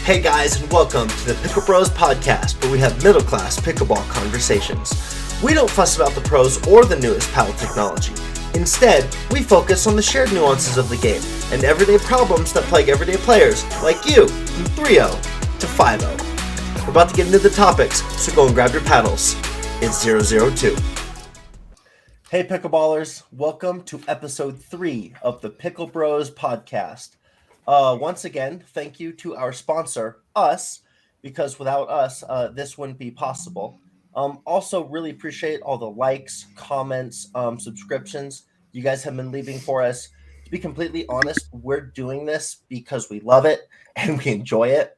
Hey guys, and welcome to the PickleBros podcast, where we have middle-class pickleball conversations. We don't fuss about the pros or the newest paddle technology. Instead, we focus on the shared nuances of the game and everyday problems that plague everyday players like you from 3-0 to 5-0. We're about to get into the topics, so go and grab your paddles. It's 002. Hey pickleballers, welcome to episode 3 of the PickleBros podcast. Once again, thank you to our sponsor, us, because without us, this wouldn't be possible. Also, really appreciate all the likes, comments, subscriptions you guys have been leaving for us. To be completely honest, we're doing this because we love it and we enjoy it,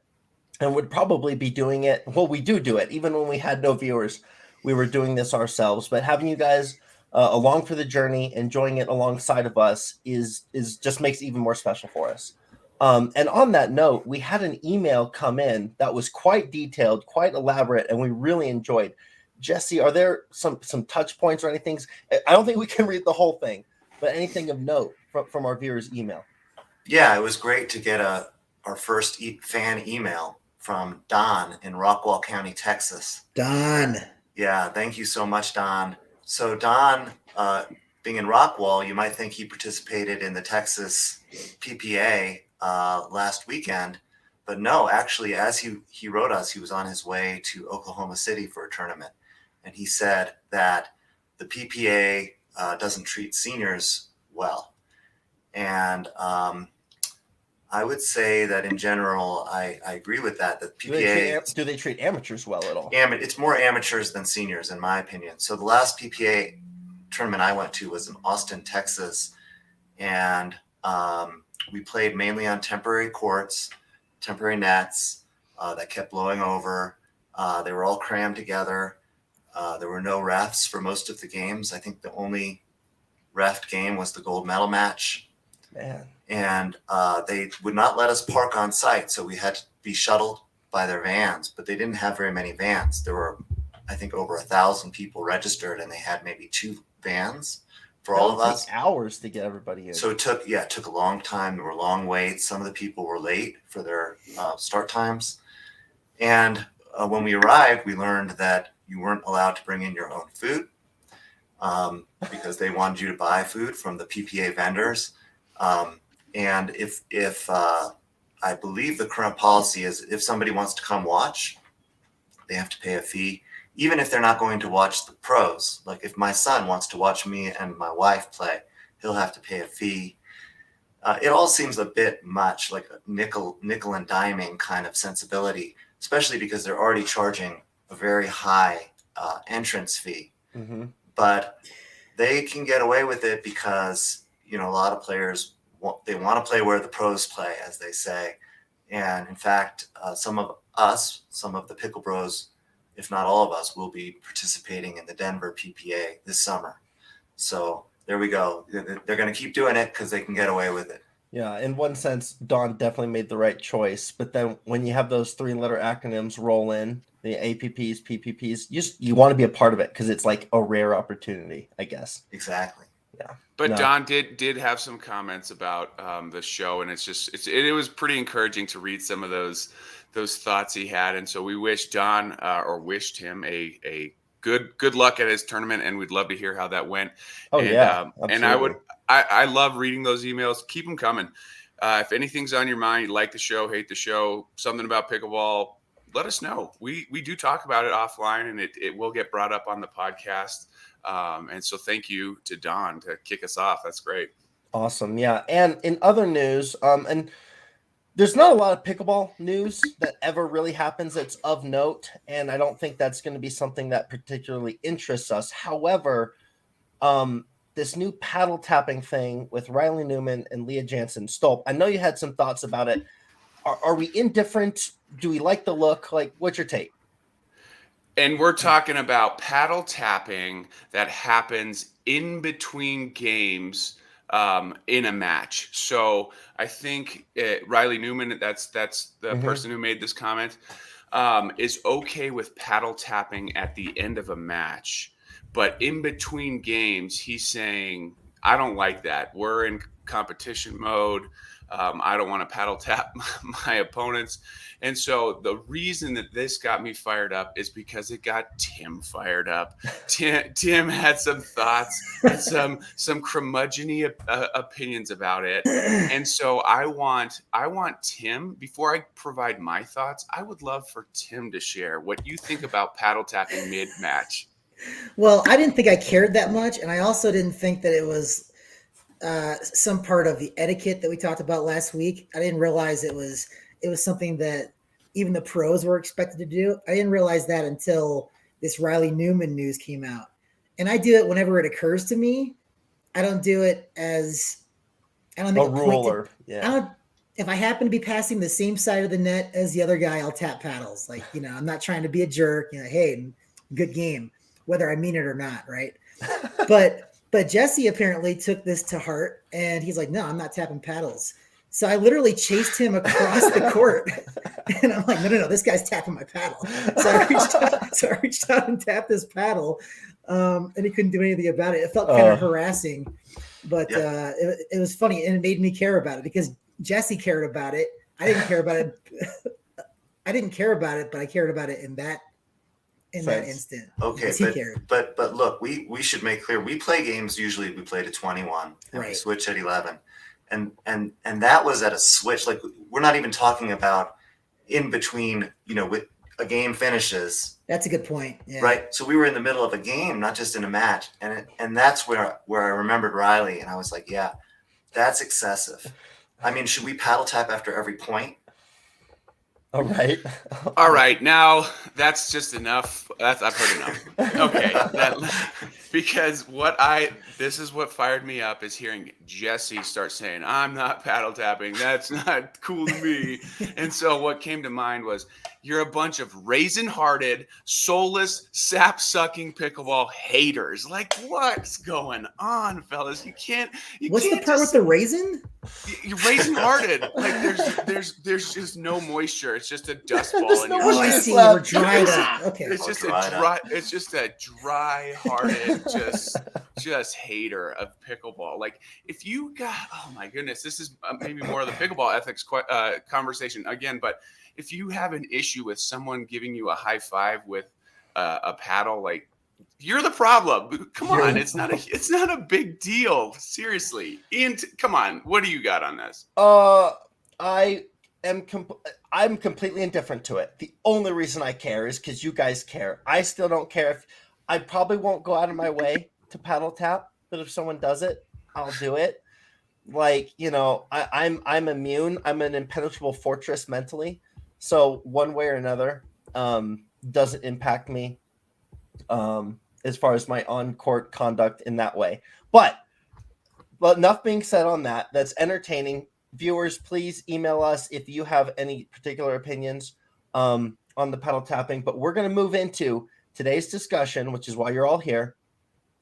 and would probably be doing it. Well, we do it even when we had no viewers. We were doing this ourselves, but having you guys along for the journey, enjoying it alongside of us is just makes it even more special for us. And on that note, we had an email come in that was quite detailed, quite elaborate, and we really enjoyed. Jesse, are there some touch points or anything? I don't think we can read the whole thing, but anything of note from our viewers' email? Yeah, it was great to get our first fan email from Don in Rockwall County, Texas. Don. Yeah, thank you so much, Don. So Don, being in Rockwall, you might think he participated in the Texas PPA last weekend, but no, actually, as he wrote us, he was on his way to Oklahoma City for a tournament, and he said that the PPA doesn't treat seniors well, and I would say that in general, I agree with that. The PPA Do they treat amateurs well at all? It's more amateurs than seniors, in my opinion. So the last PPA tournament I went to was in Austin, Texas, and we played mainly on temporary courts, temporary nets that kept blowing over. They were all crammed together. There were no refs for most of the games. I think the only reffed game was the gold medal match. Man. And they would not let us park on site, so we had to be shuttled by their vans, but they didn't have very many vans. There were, I think, over 1,000 people registered, and they had maybe 2 vans for all of us. Hours to get everybody in. So it took a long time. There were long waits. Some of the people were late for their start times. And when we arrived, we learned that you weren't allowed to bring in your own food because they wanted you to buy food from the PPA vendors. And if I believe the current policy is if somebody wants to come watch, they have to pay a fee, even if they're not going to watch the pros. Like if my son wants to watch me and my wife play, he'll have to pay a fee. It all seems a bit much like a nickel and diming kind of sensibility, especially because they're already charging a very high entrance fee. Mm-hmm. But they can get away with it because, a lot of players, they want to play where the pros play, as they say. And in fact, some of the PickleBros, if not all of us, will be participating in the Denver PPA this summer. So there we go. They're going to keep doing it because they can get away with it. Yeah, in one sense, Don definitely made the right choice. But then when you have those 3-letter acronyms roll in, the APPs, PPPs, you want to be a part of it because it's like a rare opportunity, I guess. Exactly. Yeah. But no. Don did have some comments about the show, and it was pretty encouraging to read some of those thoughts he had, and so we wished Don wished him a good luck at his tournament, and we'd love to hear how that went. Oh, and, yeah, and I love reading those emails. Keep them coming. If anything's on your mind, you like the show, hate the show, something about pickleball, let us know. We do talk about it offline, and it will get brought up on the podcast. And so thank you to Don to kick us off. That's great. Awesome. Yeah. And in other news, and there's not a lot of pickleball news that ever really happens that's of note. And I don't think that's going to be something that particularly interests us. However, this new paddle tapping thing with Riley Newman and Leah Jansen Stolp, I know you had some thoughts about it. Are we indifferent? Do we like the look? Like, what's your take? And we're talking about paddle tapping that happens in between games in a match. So I think Riley Newman, that's the person who made this comment, is okay with paddle tapping at the end of a match. But in between games, he's saying, I don't like that. We're in competition mode. I don't want to paddle tap my opponents. And so the reason that this got me fired up is because it got Tim fired up. Tim had some thoughts and some curmudgeon opinions about it. And so I want Tim, before I provide my thoughts, I would love for Tim to share what you think about paddle tapping mid-match. Well, I didn't think I cared that much, and I also didn't think that it was some part of the etiquette that we talked about last week. I didn't realize it was something that even the pros were expected to do. I didn't realize that until this Riley Newman news came out. And I do it whenever it occurs to me. I don't do it as I don't make a ruler. Yeah. If I happen to be passing the same side of the net as the other guy, I'll tap paddles. Like, I'm not trying to be a jerk. Hey, good game, whether I mean it or not, right? But Jesse apparently took this to heart, and he's like, no, I'm not tapping paddles. So I literally chased him across the court. And I'm like, no, this guy's tapping my paddle. So I reached out and tapped his paddle, and he couldn't do anything about it. It felt kind of harassing, but it was funny, and it made me care about it because Jesse cared about it. I didn't care about it. I didn't care about it, but I cared about it in that instant. Okay, but look, we should make clear we play games. Usually we play to 21 and we switch at 11, and that was at a switch. Like, we're not even talking about in between. With a game finishes. That's a good point. Yeah. Right. So we were in the middle of a game, not just in a match, and that's where I remembered Riley, and I was like, yeah, that's excessive. I mean, should we paddle tap after every point? All right. All right. Now that's just enough. I've heard enough. Okay. Because this is what fired me up is hearing Jesse start saying, I'm not paddle tapping. That's not cool to me. And so what came to mind was, you're a bunch of raisin-hearted, soulless, sap-sucking pickleball haters. Like, what's going on, fellas? What's the part with the raisin? You're raisin-hearted. Like, there's just no moisture. It's just a dust ball in your hand. I see. We're dried up. Okay. It's just a dry-hearted, just hater of pickleball. Like, if you got, oh my goodness, this is maybe more of the pickleball ethics conversation again, but if you have an issue with someone giving you a high five with a paddle, like, you're the problem. Come on, it's not a big deal. Seriously, Ian, come on, what do you got on this? I'm completely indifferent to it. The only reason I care is because you guys care. I still don't care. If I probably won't go out of my way to paddle tap, but if someone does it, I'll do it. Like, I'm immune. I'm an impenetrable fortress mentally. So one way or another, doesn't impact me as far as my on-court conduct in that way. But enough being said on that. That's entertaining. Viewers, please email us if you have any particular opinions on the paddle tapping. But we're going to move into today's discussion, which is why you're all here,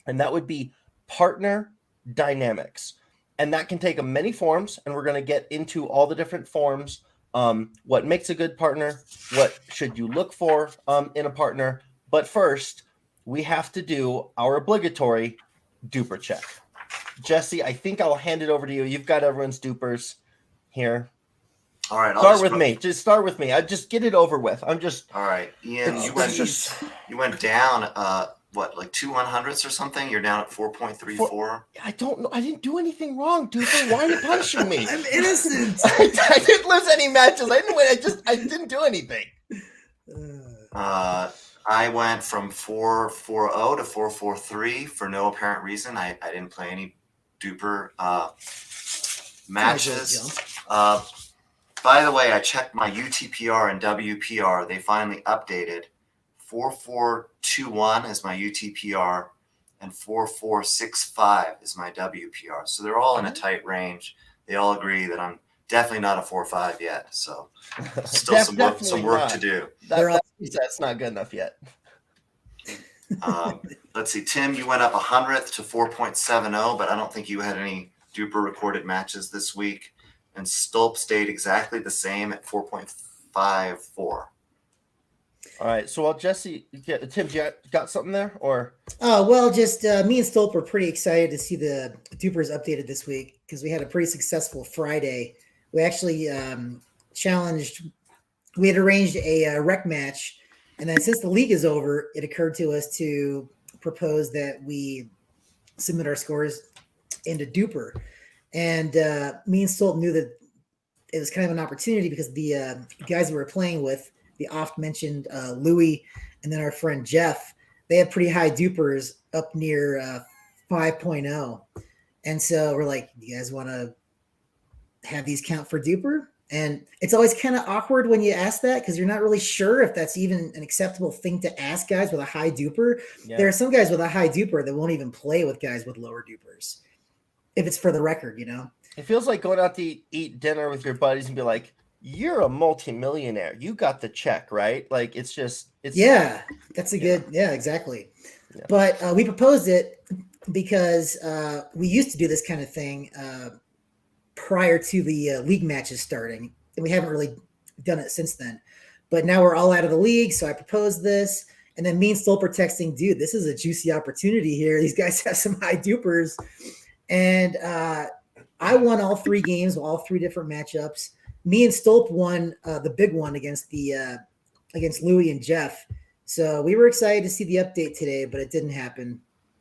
and that would be partner dynamics. And that can take many forms, and we're going to get into all the different forms. What makes a good partner? What should you look for in a partner? But first, we have to do our obligatory DUPR check. Jesse, I think I'll hand it over to you. You've got everyone's DUPRs here. All right. Start with me. Just start with me. I just get it over with. All right, Ian, you went down. Like 2 100ths or something? You're down at 4.34. I don't know. I didn't do anything wrong, dude. Why are you punishing me? I'm innocent. I didn't lose any matches. I didn't win. I didn't do anything. I went from 4.40 to 4.43 for no apparent reason. I didn't play any DUPR matches. By the way, I checked my UTPR and WPR. They finally updated. 4.421 is my UTPR and 4.465 is my WPR. So they're all in a tight range. They all agree that I'm definitely not a 4.5 yet. So still some work to do. That's not good enough yet. Let's see, Tim, you went up 100th to 4.70, but I don't think you had any DUPR recorded matches this week. And Stulp stayed exactly the same at 4.54. All right. So while Jesse, Tim, you got something there, or? Just me and Stolp were pretty excited to see the DUPRs updated this week because we had a pretty successful Friday we actually challenged. We had arranged a rec match, and then since the league is over, it occurred to us to propose that we submit our scores into DUPR. And me and Stolt knew that it was kind of an opportunity because the guys we were playing with, the oft-mentioned Louis and then our friend Jeff, they have pretty high DUPRs up near 5.0. And so we're like, you guys want to have these count for DUPR? And it's always kind of awkward when you ask that because you're not really sure if that's even an acceptable thing to ask guys with a high DUPR. Yeah. There are some guys with a high DUPR that won't even play with guys with lower DUPRs. If it's for the record, you know? It feels like going out to eat dinner with your buddies and be like, you're a multimillionaire. You got the check, right? Like, it's yeah, that's a good, yeah, exactly. Yeah. But we proposed it because we used to do this kind of thing prior to the league matches starting. And we haven't really done it since then. But now we're all out of the league, so I proposed this. And then me and Stolper texting, dude, this is a juicy opportunity here. These guys have some high DUPRs. And I won all 3 games, all 3 different matchups. Me and Stolp won the big one against Louis and Jeff. So we were excited to see the update today, but it didn't happen,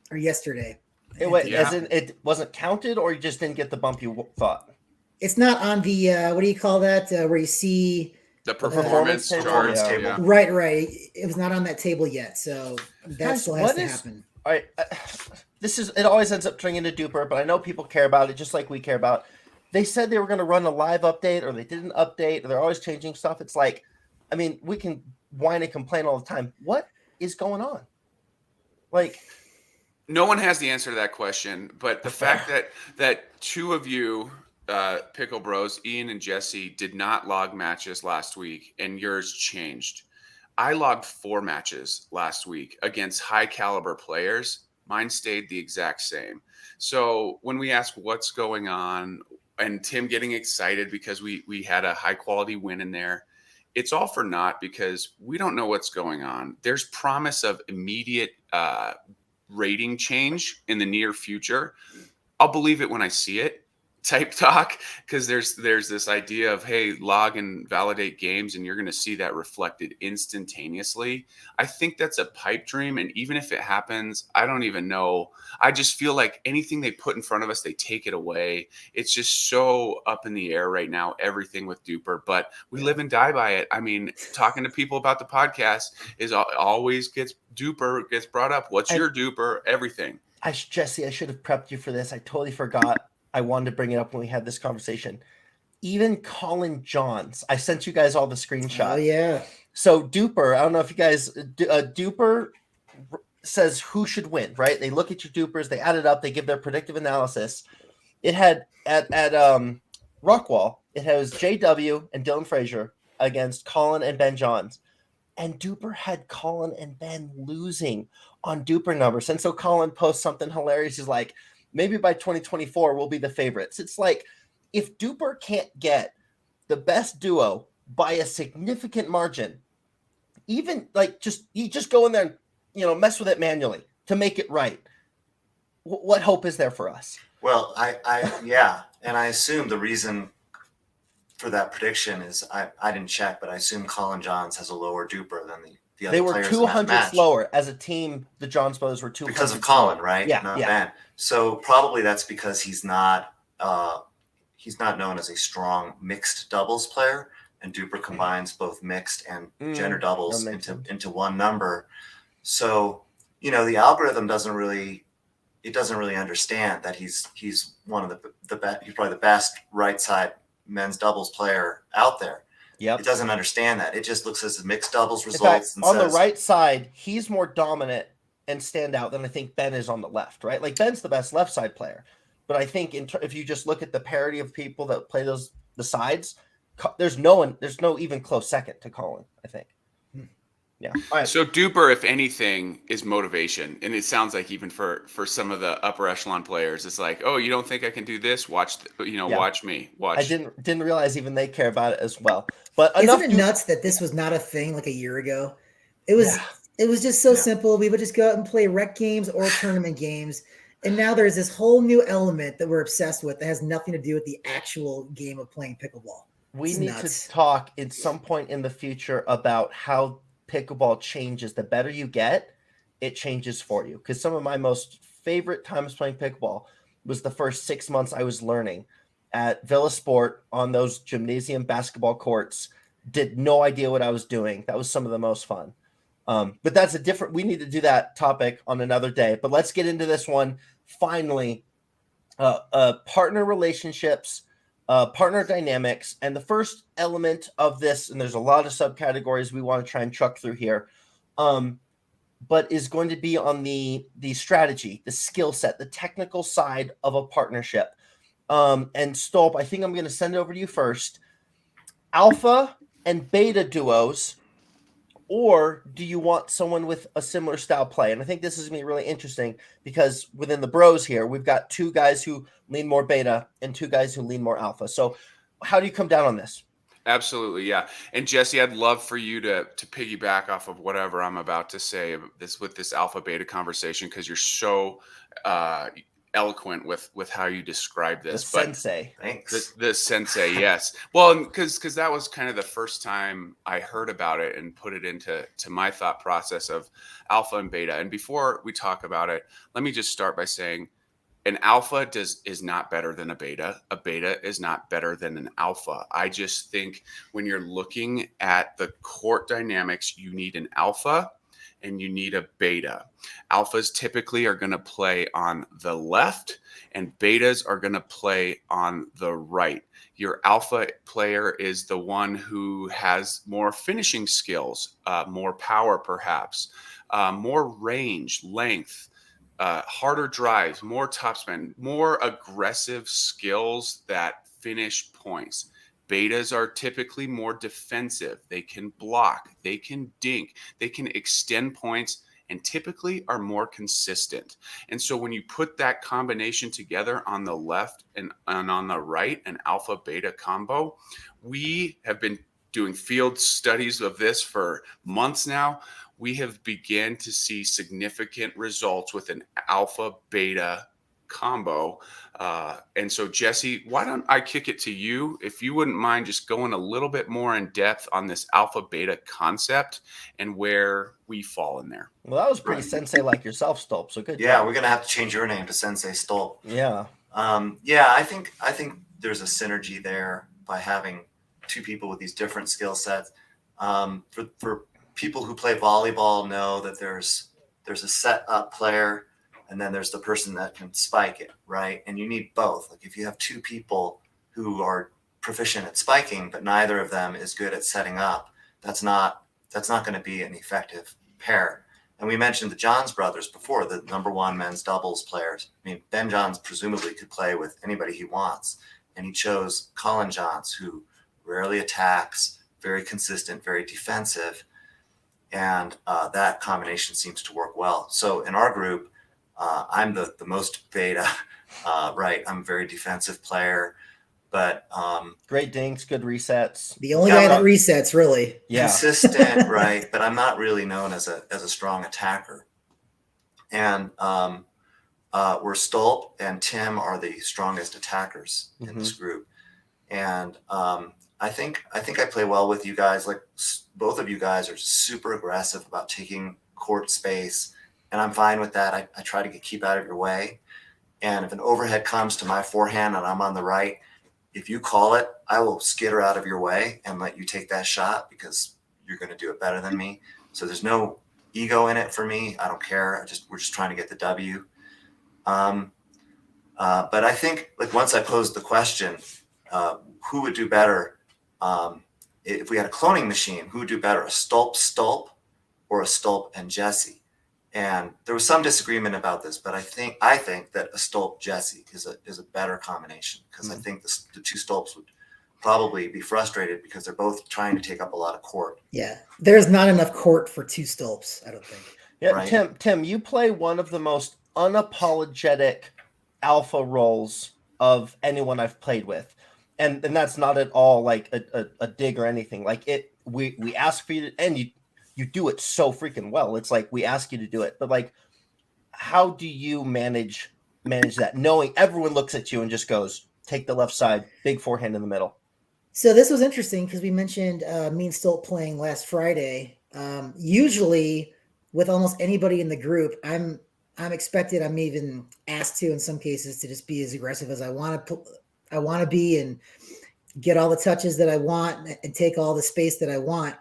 or yesterday. As in it wasn't counted, or you just didn't get the bump you thought? It's not on the what do you call that? Where you see the performance chart. Table. Right. It was not on that table yet, so that still has to happen. All right. It always ends up turning into DUPR, but I know people care about it just like we care about. They said they were going to run a live update, or they didn't update, or they're always changing stuff. It's like, I mean, we can whine and complain all the time. What is going on? Like, no one has the answer to that question, but the fact that 2 of you, PickleBros, Ian and Jesse, did not log matches last week, and yours changed. I logged 4 matches last week against high caliber players. Mine stayed the exact same. So when we ask what's going on, and Tim getting excited because we had a high quality win in there, it's all for naught because we don't know what's going on. There's promise of immediate rating change in the near future. I'll believe it when I see it type talk, because there's this idea of, hey, log and validate games and you're going to see that reflected instantaneously. I think that's a pipe dream, and even if it happens, I don't even know. I just feel like anything they put in front of us, they take it away. It's just so up in the air right now, everything with DUPR, but we live and die by it. I mean, talking to people about the podcast is always DUPR gets brought up. What's your DUPR? Everything. Jesse, I should have prepped you for this. I totally forgot. I wanted to bring it up when we had this conversation. Even Collin Johns, I sent you guys all the screenshots. Oh, yeah. So DUPR, I don't know if you guys, DUPR says who should win, right? They look at your DUPRs, they add it up, they give their predictive analysis. It had at Rockwall, it has JW and Dylan Frazier against Collin and Ben Johns. And DUPR had Collin and Ben losing on DUPR numbers. And so Collin posts something hilarious. He's like, maybe by 2024, we'll be the favorites. It's like, if DUPR can't get the best duo by a significant margin, even like you just go in there and, mess with it manually to make it right. What hope is there for us? Well, and I assume the reason for that prediction is I didn't check, but I assume Collin Johns has a lower DUPR than the other players. They were 200 lower as a team. The Johns brothers were 200 because of Collin, right? Yeah, not Ben. So probably that's because he's not known as a strong mixed doubles player, and DUPR combines both mixed and gender doubles into one number. So the algorithm doesn't really understand that he's one of the best. He's probably the best right side men's doubles player out there. Yep. It doesn't understand that. It just looks at the mixed doubles results. In fact, on the right side, he's more dominant and stand out than I think Ben is on the left, right? Like Ben's the best left side player. But I think if you just look at the parity of people that play the sides, there's no even close second to Collin, I think. Yeah. All right. So DUPR, if anything, is motivation. And it sounds like even for some of the upper echelon players, it's like, oh, you don't think I can do this? Watch me. Watch. I didn't realize even they care about it as well. But isn't it nuts that this was not a thing like a year ago? It was just so simple. We would just go out and play rec games or tournament games. And now there's this whole new element that we're obsessed with that has nothing to do with the actual game of playing pickleball. We It's need nuts. to talk at some point in the future about how pickleball changes. The better you get, it changes for you. Because some of my most favorite times playing pickleball was the first 6 months I was learning at Villa Sport on those gymnasium basketball courts. Did no idea what I was doing. That was some of the most fun. But that's we need to do that topic on another day. But let's get into this one. Finally, partner relationships, partner dynamics. And the first element of this, and there's a lot of subcategories we want to try and truck through here, but is going to be on the strategy, the skill set, the technical side of a partnership. And Stolp, I think I'm going to send it over to you first. Alpha and beta duos, or do you want someone with a similar style play? And I think this is going to be really interesting because within the bros here, we've got two guys who lean more beta and two guys who lean more alpha. So how do you come down on this? Absolutely, yeah. And Jesse, I'd love for you to piggyback off of whatever I'm about to say with this alpha beta conversation, because you're so eloquent with how you describe this. Sensei. Thanks. The sensei, yes. Well, because that was kind of the first time I heard about it and put it into my thought process of alpha and beta. And before we talk about it, let me just start by saying an alpha is not better than a beta. A beta is not better than an alpha. I just think when you're looking at the court dynamics, you need an alpha and you need a beta. Alphas typically are going to play on the left and betas are going to play on the right. Your alpha player is the one who has more finishing skills, more power perhaps, more range, length, harder drives, more topspin, more aggressive skills that finish points. Betas are typically more defensive. They can block, they can dink, they can extend points, and typically are more consistent. And so when you put that combination together on the left and on the right, an alpha beta combo, we have been doing field studies of this for months now. We have begun to see significant results with an alpha beta combo. And so, Jesse, why don't I kick it to you? If you wouldn't mind just going a little bit more in depth on this alpha beta concept and where we fall in there. Well, that was pretty sensei like yourself, Stolp. So good. Yeah, job. we're gonna have to change your name to Sensei Stolp. Yeah. Yeah, I think there's a synergy there by having two people with these different skill sets. For people who play volleyball know that there's a set up player and then there's the person that can spike it, right? And you need both. Like if you have two people who are proficient at spiking, but neither of them is good at setting up, that's not going to be an effective pair. And we mentioned the Johns brothers before, the #1 men's doubles players. I mean, Ben Johns presumably could play with anybody he wants. And he chose Collin Johns, who rarely attacks, very consistent, very defensive. And that combination seems to work well. So in our group, I'm the most beta, right? I'm a very defensive player, but great dinks, good resets. The only guy that resets, really. Yeah. Consistent, right? But I'm not really known as a strong attacker. And we're Stolp and Tim are the strongest attackers in this group. And I think I play well with you guys. Like both of you guys are super aggressive about taking court space, and I'm fine with that. I try to keep out of your way. And if an overhead comes to my forehand and I'm on the right, if you call it, I will skitter out of your way and let you take that shot because you're going to do it better than me. So there's no ego in it for me. I don't care. We're just trying to get the W. But I think like once I posed the question, who would do better if we had a cloning machine? Who would do better, a Stolp or a Stolp and Jesse? And there was some disagreement about this, but I think that a Stolp Jesse is a better combination because I think the two Stolps would probably be frustrated because they're both trying to take up a lot of court. Yeah, there's not enough court for two Stolps, I don't think. Yeah, right? Tim, you play one of the most unapologetic alpha roles of anyone I've played with, and that's not at all like a dig or anything. Like we ask for you to, and you do it so freaking well. It's like we ask you to do it, but like, how do you manage manage that, knowing everyone looks at you and just goes, take the left side, big forehand in the middle? So this was interesting because we mentioned me and Stolt playing last Friday. Usually, with almost anybody in the group, I'm expected. I'm even asked to, in some cases, to just be as aggressive as I want to be and get all the touches that I want and take all the space that I want,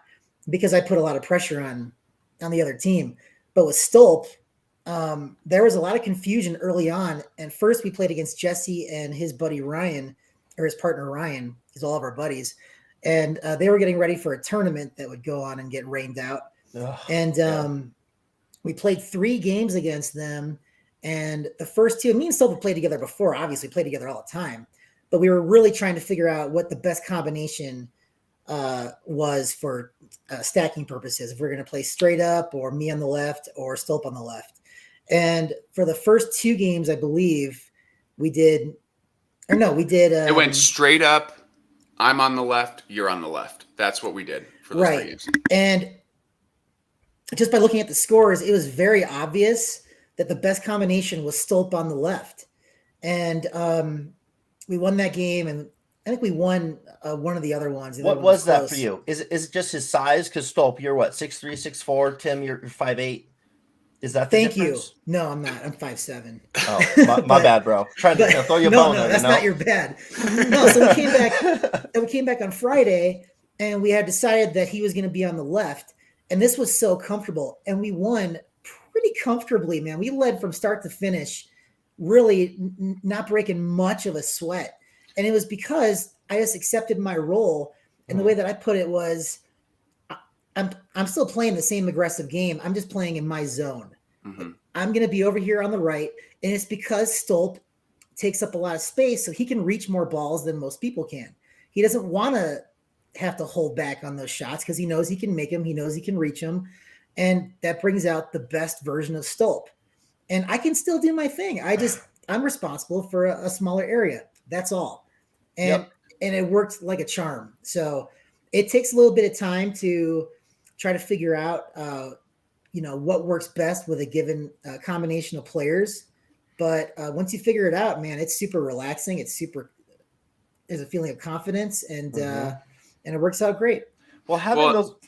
because I put a lot of pressure on the other team. But with Stolp, there was a lot of confusion early on. And first we played against Jesse and his buddy Ryan, or his partner Ryan, is all of our buddies. And they were getting ready for a tournament that would go on and get rained out. We played 3 games against them. And the first 2, me and Stolp have played together before, obviously played together all the time. But we were really trying to figure out what the best combination was for stacking purposes. If we're going to play straight up, or me on the left, or Stolp on the left. And for the first 2 games, I believe we did. It went straight up. I'm on the left. You're on the left. That's what we did for those 3 games. And just by looking at the scores, it was very obvious that the best combination was Stolp on the left. And we won that game, and I think we won one of the other ones. What was that for you? Is it just his size? Because Stolp, you're what, 6'3", 6'4"? Tim, you're 5'8". Is that the difference? You. No, I'm not. I'm 5'7". Oh, my bad, bro. Trying to throw you a bone. No, that's not your bad. No, so we came back. We came back on Friday, and we had decided that he was going to be on the left, and this was so comfortable, and we won pretty comfortably, man. We led from start to finish, really not breaking much of a sweat, and it was because I just accepted my role, and the way that I put it was, I'm still playing the same aggressive game. I'm just playing in my zone. Mm-hmm. I'm going to be over here on the right. And it's because Stolp takes up a lot of space, so he can reach more balls than most people can. He doesn't want to have to hold back on those shots because he knows he can make them. He knows he can reach them. And that brings out the best version of Stolp. And I can still do my thing. I'm responsible for a smaller area. That's all. And it worked like a charm. So it takes a little bit of time to try to figure out, what works best with a given combination of players. But once you figure it out, man, it's super relaxing. There's a feeling of confidence, and it works out great. Well,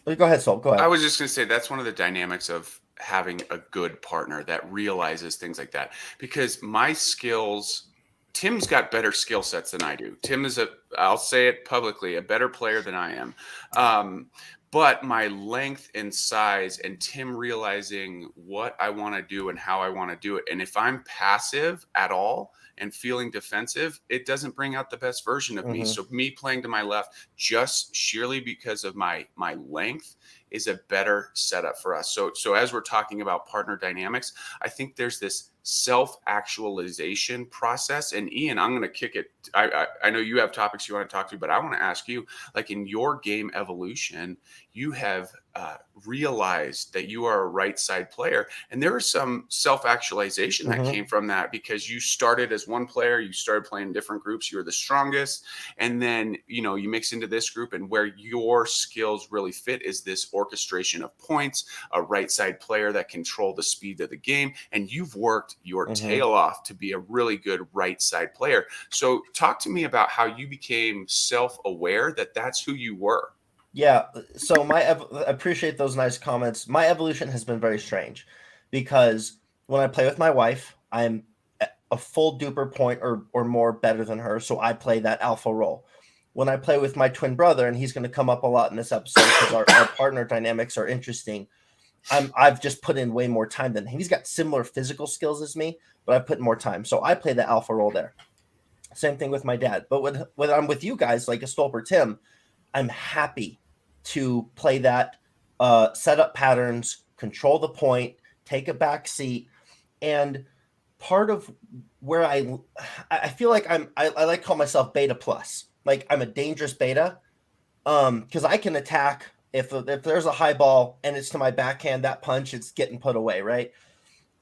go ahead, Sol. Go ahead. I was just going to say that's one of the dynamics of having a good partner that realizes things like that. Because my skills, Tim's got better skill sets than I do. Tim is I'll say it publicly, a better player than I am. But my length and size, and Tim realizing what I want to do and how I want to do it. And if I'm passive at all and feeling defensive, it doesn't bring out the best version of me. So me playing to my left, just sheerly because of my length, is a better setup for us. So as we're talking about partner dynamics, I think there's this self-actualization process. And Ian, I'm going to kick it. I know you have topics you want to talk to, but I want to ask you, like, in your game evolution, you have realized that you are a right side player. And there is some self-actualization that came from that, because you started as one player, you started playing different groups, you were the strongest. And then, you mix into this group, and where your skills really fit is this orchestration of points, a right side player that control the speed of the game. And you've worked your tail off to be a really good right side player. So talk to me about how you became self-aware that that's who you were. Yeah, so I appreciate those nice comments. My evolution has been very strange, because when I play with my wife, I'm a full DUPR point or more better than her, so I play that alpha role. When I play with my twin brother, and he's going to come up a lot in this episode because our partner dynamics are interesting, I've just put in way more time than him. He's got similar physical skills as me, but I put in more time, so I play the alpha role there. Same thing with my dad. But when I'm with you guys, like a Stolp or Tim, I'm happy to play that, set up patterns, control the point, take a back seat. And part of where I feel like I like to call myself beta plus. Like, I'm a dangerous beta, because I can attack if there's a high ball and it's to my backhand, that punch, it's getting put away, right?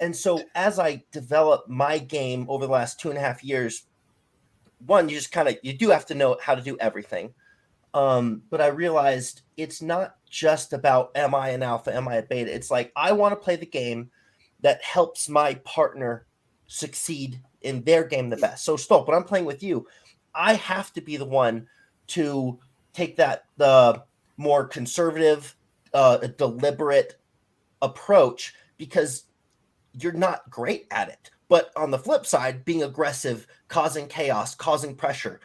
And so as I develop my game over the last 2.5 years, one, you do have to know how to do everything. But I realized it's not just about, am I an alpha, am I a beta? It's like, I want to play the game that helps my partner succeed in their game the best. So Stolp, when I'm playing with you, I have to be the one to take the more conservative, deliberate approach, because you're not great at it. But on the flip side, being aggressive, causing chaos, causing pressure,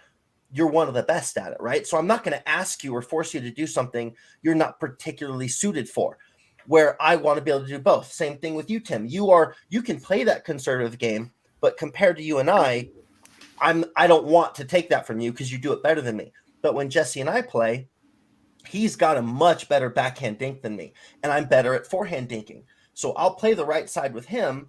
you're one of the best at it, right? So I'm not going to ask you or force you to do something you're not particularly suited for, where I want to be able to do both. Same thing with you, Tim. You can play that conservative game, but compared to you and I don't want to take that from you because you do it better than me. But when Jesse and I play, he's got a much better backhand dink than me, and I'm better at forehand dinking. So I'll play the right side with him,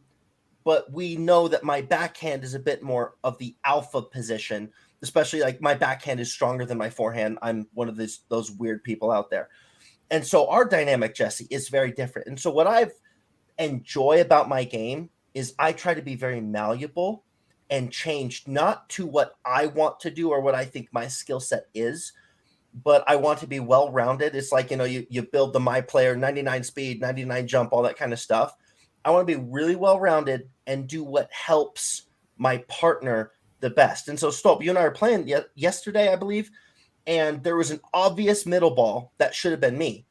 but we know that my backhand is a bit more of the alpha position, especially like my backhand is stronger than my forehand. I'm one of those weird people out there. And so our dynamic, Jesse, is very different. And so what I've enjoy about my game is I try to be very malleable and change not to what I want to do or what I think my skill set is, but I want to be well-rounded. It's like, you build the my player, 99 speed, 99 jump, all that kind of stuff. I want to be really well-rounded and do what helps my partner the best. And so, Stolp, you and I were playing yesterday, I believe, and there was an obvious middle ball that should have been me.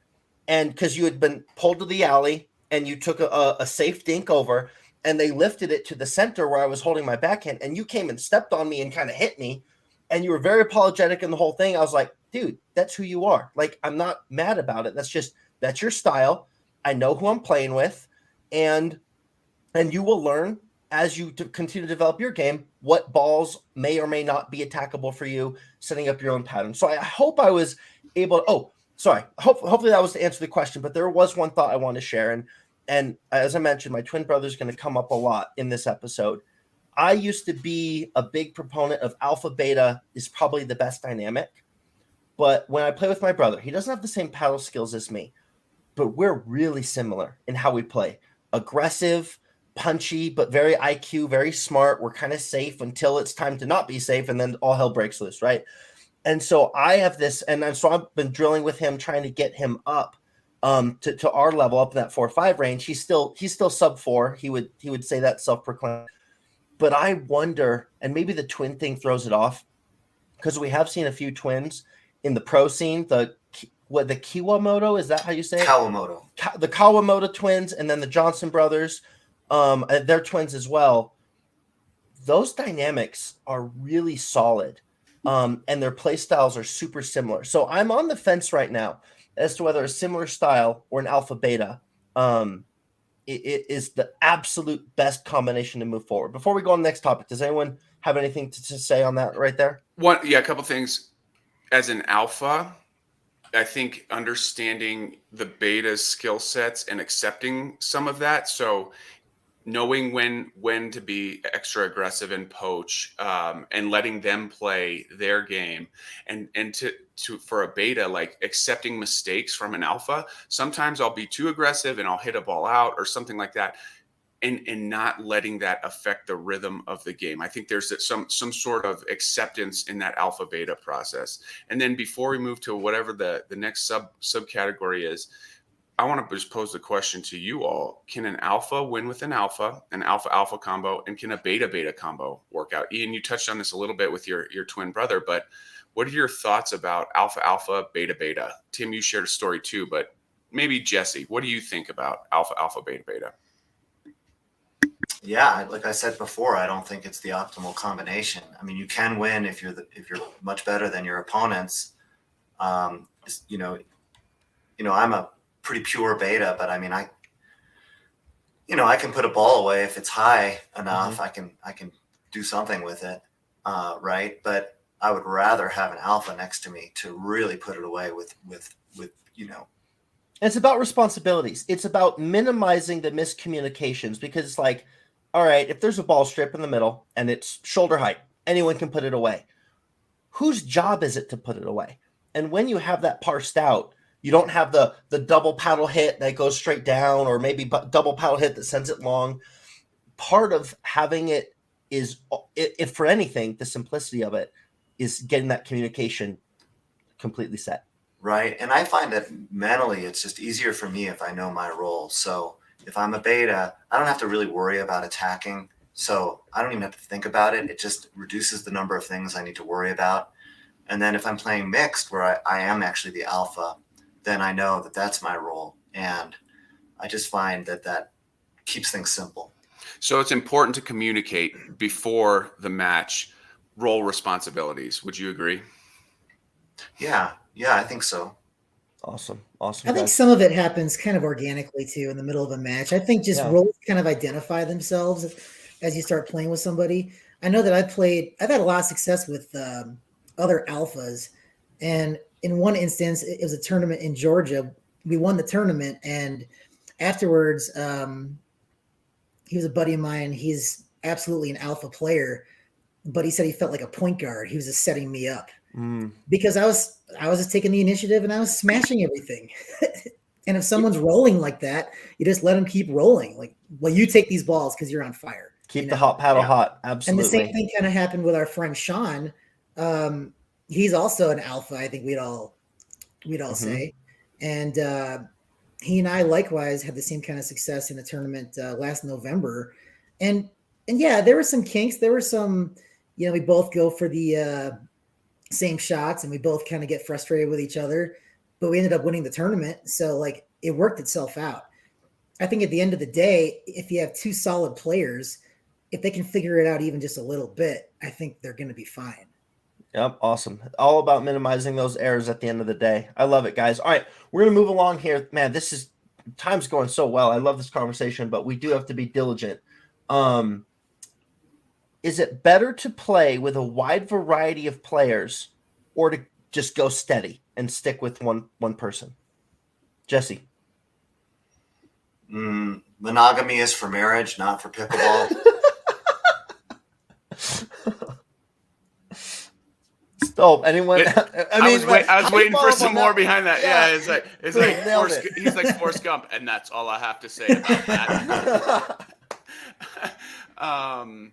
And because you had been pulled to the alley and you took a safe dink over, and they lifted it to the center where I was holding my backhand, and you came and stepped on me and kind of hit me, and you were very apologetic in the whole thing. I was like, dude, that's who you are. Like, I'm not mad about it. That's your style. I know who I'm playing with, and you will learn as you continue to develop your game what balls may or may not be attackable for you, setting up your own pattern. So I hope I was able to, hopefully that was to answer the question, but there was one thought I want to share. And as I mentioned, my twin brother is going to come up a lot in this episode. I used to be a big proponent of alpha beta is probably the best dynamic. But when I play with my brother, he doesn't have the same paddle skills as me, but we're really similar in how we play. Aggressive, punchy, but very IQ, very smart. We're kind of safe until it's time to not be safe, and then all hell breaks loose, right? And so I have this, and so I've been drilling with him, trying to get him up to our level, up in that 4-5 range. He's still sub 4. He would say that self-proclaimed. But I wonder, and maybe the twin thing throws it off, because we have seen a few twins in the pro scene. The Kiwamoto, is that how you say it? Kawamoto. The Kawamoto twins, and then the Johnson brothers, they're twins as well. Those dynamics are really solid, and their play styles are super similar. So I'm on the fence right now as to whether a similar style or an alpha beta it is the absolute best combination to move forward. Before we go on the next topic, does anyone have anything to say on that right there? A couple things. As an alpha, I think understanding the beta skill sets and accepting some of that. So knowing when to be extra aggressive and poach, and letting them play their game, and to for a beta, like accepting mistakes from an alpha. Sometimes I'll be too aggressive and I'll hit a ball out or something like that, and not letting that affect the rhythm of the game. I think there's some sort of acceptance in that alpha beta process. And then before we move to whatever the next subcategory is, I want to just pose the question to you all. Can an alpha win with an alpha combo, and can a beta combo work out? Ian, you touched on this a little bit with your twin brother, but what are your thoughts about alpha, beta? Tim, you shared a story too, but maybe Jesse, what do you think about alpha, beta? Yeah, like I said before, I don't think it's the optimal combination. I mean, you can win if you're much better than your opponents. I'm a pretty pure beta, but I mean, I can put a ball away if it's high enough. Mm-hmm. I can do something with it, right? But I would rather have an alpha next to me to really put it away with. It's about responsibilities. It's about minimizing the miscommunications, because it's like, all right, if there's a ball strip in the middle and it's shoulder height, anyone can put it away. Whose job is it to put it away? And when you have that parsed out, you don't have the double paddle hit that goes straight down, or maybe double paddle hit that sends it long. Part of having it is, if for anything, the simplicity of it is getting that communication completely set. Right. And I find that mentally, it's just easier for me if I know my role. So if I'm a beta, I don't have to really worry about attacking. So I don't even have to think about it. It just reduces the number of things I need to worry about. And then if I'm playing mixed, where I am actually the alpha, then I know that that's my role. And I just find that keeps things simple. So it's important to communicate before the match role responsibilities. Would you agree? Yeah, I think so. Awesome, I think guys. some of it happens kind of organically too in the middle of a match. I think just roles kind of identify themselves as you start playing with somebody. I know that I've had a lot of success with other alphas, and in one instance, it was a tournament in Georgia. We won the tournament, and afterwards, he was a buddy of mine. He's absolutely an alpha player, but he said he felt like a point guard. He was just setting me up because I was just taking the initiative and I was smashing everything. And if someone's rolling like that, you just let them keep rolling. Like, well, you take these balls because you're on fire. Keep the hot paddle hot. Absolutely. And the same thing kind of happened with our friend Sean. He's also an alpha, I think we'd all say. And he and I likewise had the same kind of success in a tournament last November. And yeah, there were some kinks. There were some, we both go for the same shots and we both kind of get frustrated with each other, but we ended up winning the tournament. So like it worked itself out. I think at the end of the day, if you have two solid players, if they can figure it out even just a little bit, I think they're going to be fine. Yep. Awesome. All about minimizing those errors at the end of the day. I love it, guys. All right. We're going to move along here. Man, time's going so well. I love this conversation, but we do have to be diligent. Is it better to play with a wide variety of players or to just go steady and stick with one person? Jesse. Monogamy is for marriage, not for pickleball. Oh, anyone? I was waiting for some more behind that. Yeah, it's like he's like Forrest Gump, and that's all I have to say about that.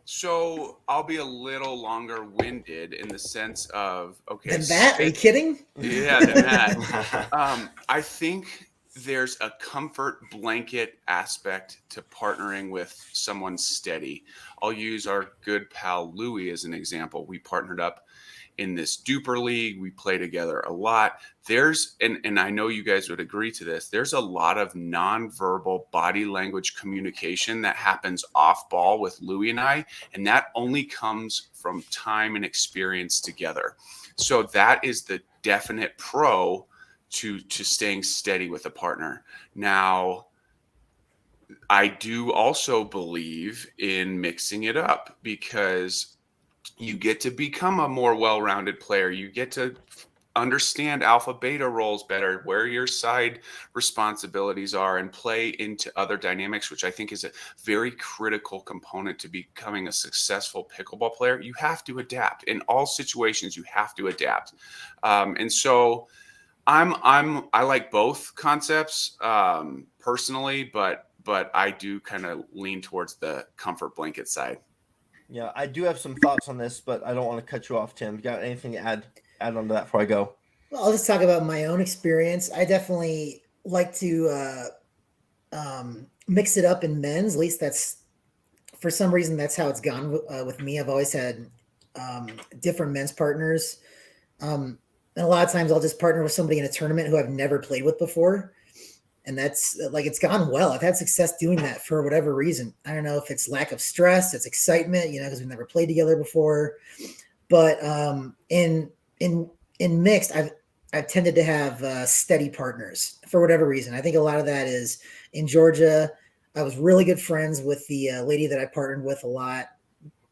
So I'll be a little longer winded in the sense of Than that? Are you kidding? Yeah, than that. I think there's a comfort blanket aspect to partnering with someone steady. I'll use our good pal Louie as an example. We partnered up in this DUPR league. We play together a lot. And I know you guys would agree to this, there's a lot of nonverbal body language communication that happens off ball with Louie and I, and that only comes from time and experience together. So that is the definite pro to staying steady with a partner. Now, I do also believe in mixing it up because you get to become a more well-rounded player. You get to understand alpha beta roles better, where your side responsibilities are, and play into other dynamics, which I think is a very critical component to becoming a successful pickleball player. You have to adapt in all situations. You have to adapt. And so I like both concepts personally, but I do kind of lean towards the comfort blanket side. Yeah, I do have some thoughts on this, but I don't want to cut you off, Tim. You got anything to add on to that before I go? Well, I'll just talk about my own experience. I definitely like to mix it up in men's. At least that's, for some reason, that's how it's gone with me. I've always had different men's partners. And a lot of times I'll just partner with somebody in a tournament who I've never played with before. And that's like, it's gone well. I've had success doing that for whatever reason. I don't know if it's lack of stress, it's excitement, because we've never played together before. But in mixed, I've tended to have steady partners for whatever reason. I think a lot of that is in Georgia. I was really good friends with the lady that I partnered with a lot.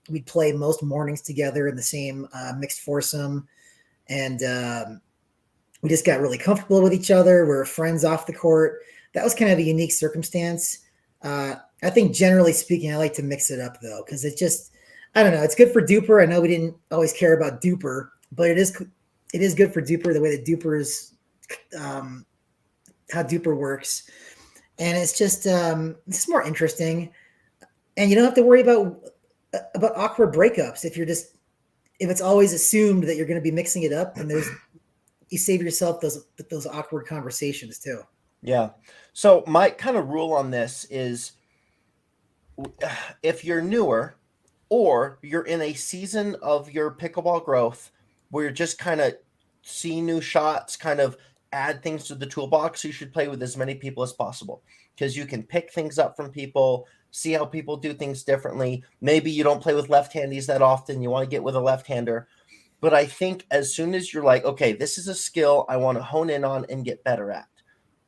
We'd play most mornings together in the same mixed foursome. And we just got really comfortable with each other. We were friends off the court. That was kind of a unique circumstance. I think generally speaking, I like to mix it up though, because it just, I don't know, it's good for DUPR. I know we didn't always care about DUPR, but it is good for DUPR, the way that DUPR is, how DUPR works. And it's just more interesting. And you don't have to worry about awkward breakups if it's always assumed that you're going to be mixing it up, and you save yourself those awkward conversations too. Yeah. So my kind of rule on this is if you're newer or you're in a season of your pickleball growth where you're just kind of seeing new shots, kind of add things to the toolbox, you should play with as many people as possible because you can pick things up from people, see how people do things differently. Maybe you don't play with left-handies that often. You want to get with a left-hander. But I think as soon as you're like, okay, this is a skill I want to hone in on and get better at,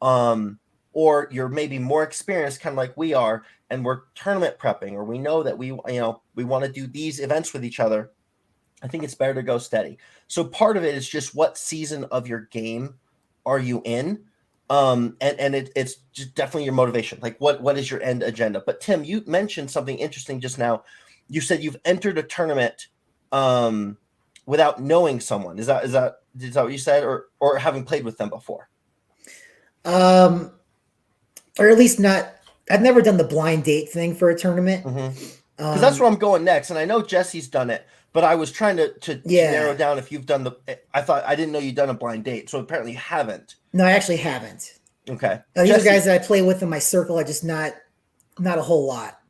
or you're maybe more experienced, kind of like we are, and we're tournament prepping, or we know that we want to do these events with each other, I think it's better to go steady. So part of it is just what season of your game are you in? It's just definitely your motivation. Like what is your end agenda? But Tim, you mentioned something interesting just now. You said you've entered a tournament without knowing someone. Is that what you said, or having played with them before? Or at least not. I've never done the blind date thing for a tournament. Because that's where I'm going next, and I know Jesse's done it, but I was trying to narrow down if you've done I didn't know you'd done a blind date, so apparently you haven't. No, I actually haven't. Okay. These are guys that I play with in my circle. I just not a whole lot.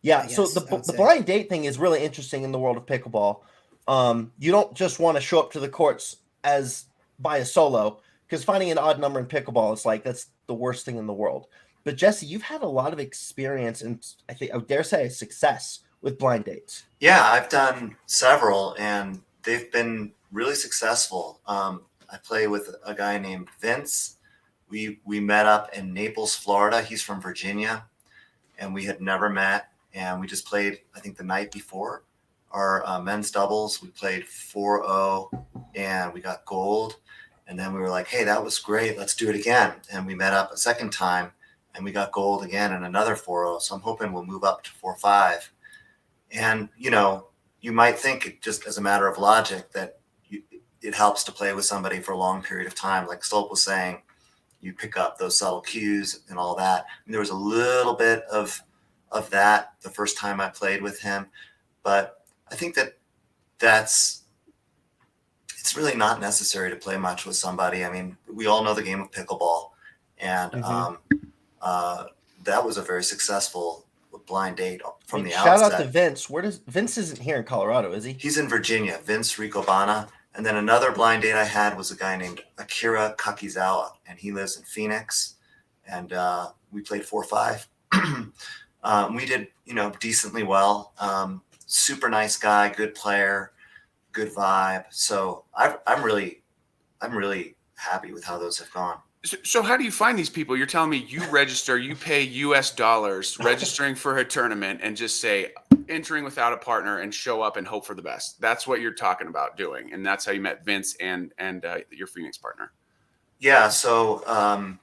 Yeah. So the blind date thing is really interesting in the world of pickleball. You don't just want to show up to the courts as by a solo, because finding an odd number in pickleball is like that's the worst thing in the world. But Jesse, you've had a lot of experience and I think I would dare say success with blind dates. Yeah, I've done several and they've been really successful. I play with a guy named Vince. We met up in Naples, Florida. He's from Virginia and we had never met. And we just played, I think the night before our men's doubles. We played 4-0 and we got gold. And then we were like, hey, that was great. Let's do it again. And we met up a second time. And we got gold again in another 4-0. So I'm hoping we'll move up to 4-5. And, you might think just as a matter of logic that it helps to play with somebody for a long period of time. Like Stolp was saying, you pick up those subtle cues and all that. And there was a little bit of that the first time I played with him. But I think it's really not necessary to play much with somebody. I mean, we all know the game of pickleball. And that was a very successful blind date from the outset. Shout out to Vince. Vince isn't here in Colorado, is he? He's in Virginia, Vince Ricobana. And then another blind date I had was a guy named Akira Kakizawa, and he lives in Phoenix. And we played 4-5. We did, decently well. Super nice guy, good player, good vibe. So I'm really happy with how those have gone. So how do you find these people? You're telling me you register, you pay US dollars registering for a tournament and just say entering without a partner and show up and hope for the best. That's what you're talking about doing. And that's how you met Vince and your Phoenix partner. Yeah. So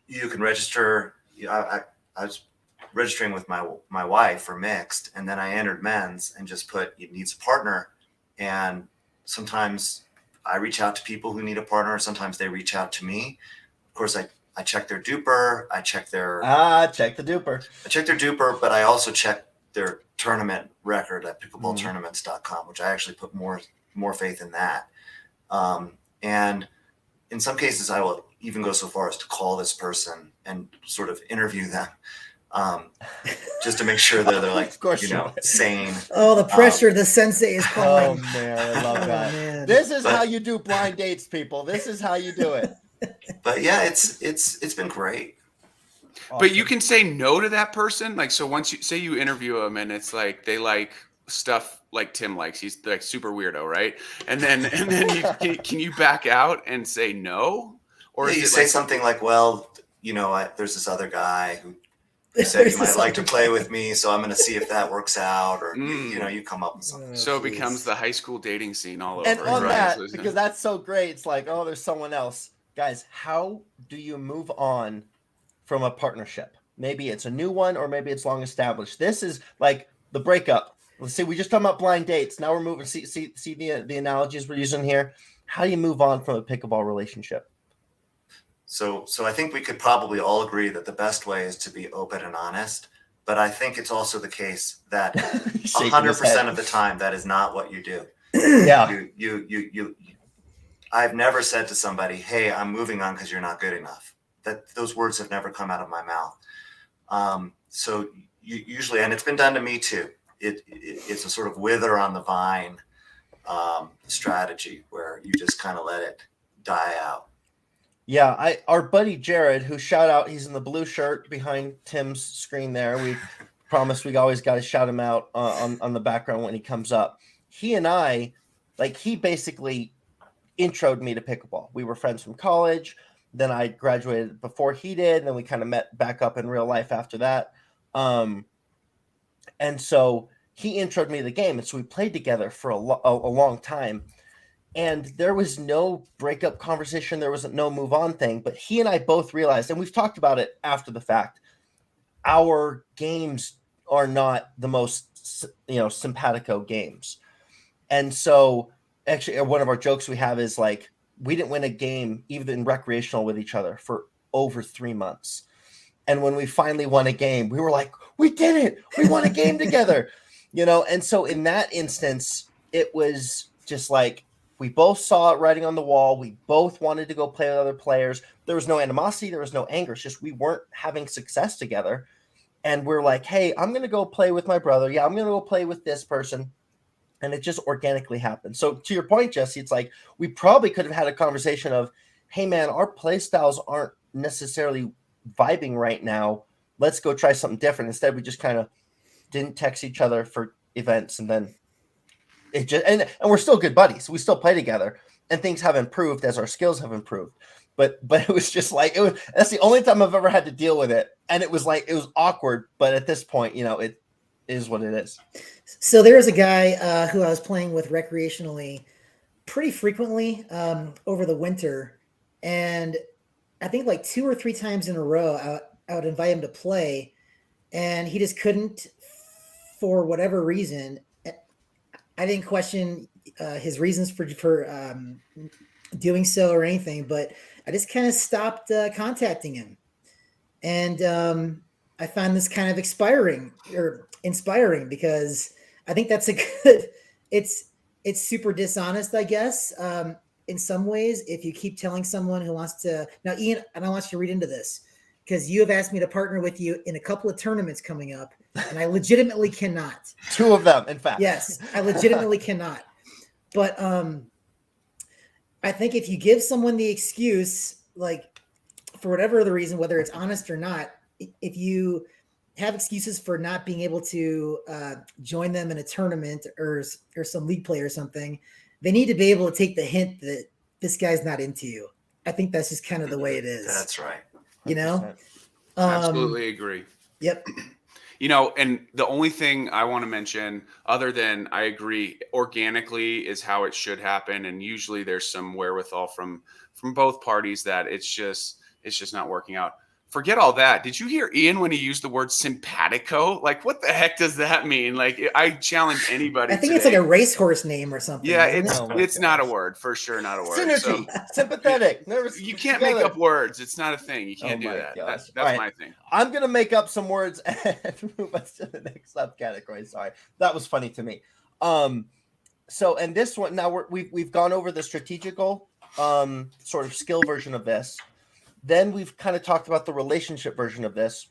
you can register. I was registering with my wife for mixed, and then I entered men's and just put it needs a partner. And sometimes I reach out to people who need a partner. Sometimes they reach out to me. Of course, I check their DUPR. I check their check the DUPR. I check their DUPR, but I also check their tournament record at pickleballtournaments.com, which I actually put more faith in that. And in some cases, I will even go so far as to call this person and sort of interview them, just to make sure that they're like, sane. Oh, the pressure the sensei is calling. Oh man, I love that. This is how you do blind dates, people. This is how you do it. But yeah, it's been great. Awesome. But you can say no to that person. Like, so once you say you interview them and it's like, they like stuff like Tim likes, he's like super weirdo. Right. And then can you back out and say no? Or you say something like, well, there's this other guy who said he might like to play with me. So I'm going to see if that works out, or, you come up with something. So it becomes the high school dating scene all over. And on that, because that's so great. It's like, oh, there's someone else. Guys, how do you move on from a partnership? Maybe it's a new one or maybe it's long established. This is like the breakup. Let's see, we just talked about blind dates. Now we're moving. See the analogies we're using here. How do you move on from a pickleball relationship? So I think we could probably all agree that the best way is to be open and honest. But I think it's also the case that 100% of the time that is not what you do. Yeah. I've never said to somebody, hey, I'm moving on because you're not good enough. Those words have never come out of my mouth. So usually, and it's been done to me too. It's a sort of wither on the vine strategy where you just kind of let it die out. Yeah, our buddy Jared, who shout out, he's in the blue shirt behind Tim's screen there. We promised we always got to shout him out on the background when he comes up. He and I, like, he basically introed me to pickleball. We were friends from college. Then I graduated before he did, and then we kind of met back up in real life after that. And so he introed me to the game, and so we played together for a long time. And there was no breakup conversation. There was no move on thing. But he and I both realized, and we've talked about it after the fact, our games are not the most, simpatico games. And so actually one of our jokes we have is like, we didn't win a game even recreational with each other for over 3 months. And when we finally won a game, we were like, we did it. We won a game together, And so in that instance, it was just like, we both saw it writing on the wall. We both wanted to go play with other players. There was no animosity. There was no anger. It's just we weren't having success together. And we're like, hey, I'm going to go play with my brother. Yeah, I'm going to go play with this person. And it just organically happened. So to your point, Jesse, it's like we probably could have had a conversation of, hey, man, our play styles aren't necessarily vibing right now. Let's go try something different. Instead, we just kind of didn't text each other for events, and then it just and we're still good buddies. We still play together, and things have improved as our skills have improved. But it was just like that's the only time I've ever had to deal with it, and it was awkward. But at this point, it is what it is. So there was a guy who I was playing with recreationally pretty frequently over the winter, and I think like 2 or 3 times in a row, I would invite him to play, and he just couldn't for whatever reason. I didn't question his reasons for doing so or anything, but I just kind of stopped contacting him. And I found this kind of inspiring because I think that's a good, it's super dishonest, I guess. In some ways, if you keep telling someone who wants to, now Ian, and I want you to read into this because you have asked me to partner with you in a couple of tournaments coming up, and I legitimately cannot. 2 of them, in fact. Yes, I legitimately cannot. But I think if you give someone the excuse, like for whatever the reason, whether it's honest or not, if you have excuses for not being able to join them in a tournament or some league play or something, they need to be able to take the hint that this guy's not into you. I think that's just kind of the way it is. That's right. Absolutely agree. Yep. And the only thing I want to mention, other than I agree, organically is how it should happen, and usually there's some wherewithal from both parties that it's just not working out. Forget all that. Did you hear Ian when he used the word simpatico? Like, what the heck does that mean? Like, I challenge anybody. I think it's like a racehorse name or something. Yeah, it's not a word, for sure, not a word. Synergy, sympathetic, nervous. You can't make up words. It's not a thing. You can't do that. That's right. my thing. I'm gonna make up some words and move us to the next subcategory. Sorry, that was funny to me. So, and this one now we've gone over the strategical sort of skill version of this. Then we've kind of talked about the relationship version of this,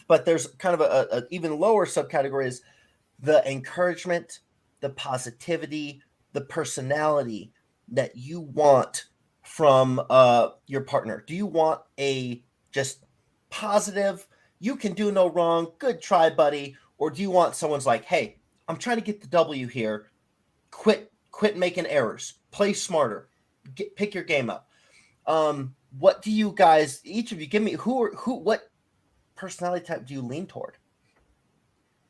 but there's kind of a even lower subcategory is the encouragement, the positivity, the personality that you want from your partner. Do you want a just positive, you can do no wrong, good try, buddy? Or do you want someone's like, hey, I'm trying to get the W here. Quit making errors. Play smarter. Pick your game up. What do you guys, each of you, give me what personality type do you lean toward?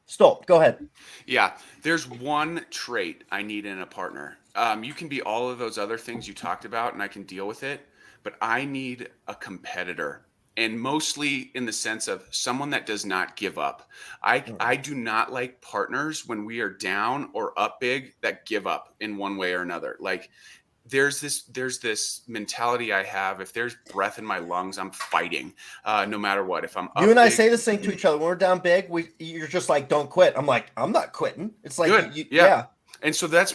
Stoll, go ahead. Yeah, there's one trait I need in a partner. You can be all of those other things you talked about, and I can deal with it, but I need a competitor. And mostly in the sense of someone that does not give up. I do not like partners when we are down or up big that give up in one way or another. Like, there's this mentality I have. If there's breath in my lungs, I'm fighting, no matter what. If I'm up you and I big, say this thing to each other when we're down big. You're just like, don't quit. I'm like, I'm not quitting. It's like, good. Yeah. And so that's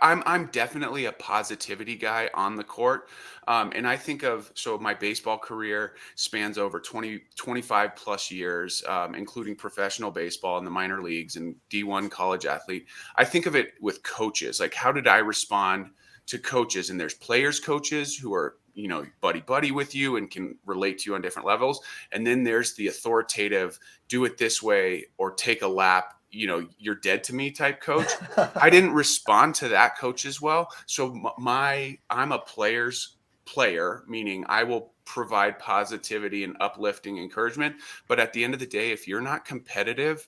I'm definitely a positivity guy on the court. And I think so my baseball career spans over 25 plus years, including professional baseball in the minor leagues and D1 college athlete. I think of it with coaches, like how did I respond to coaches? And there's players coaches who are, buddy with you and can relate to you on different levels. And then there's the authoritative, do it this way or take a lap, you're dead to me type coach. I didn't respond to that coach as well. So I'm a player's player, meaning I will provide positivity and uplifting encouragement. But at the end of the day, if you're not competitive,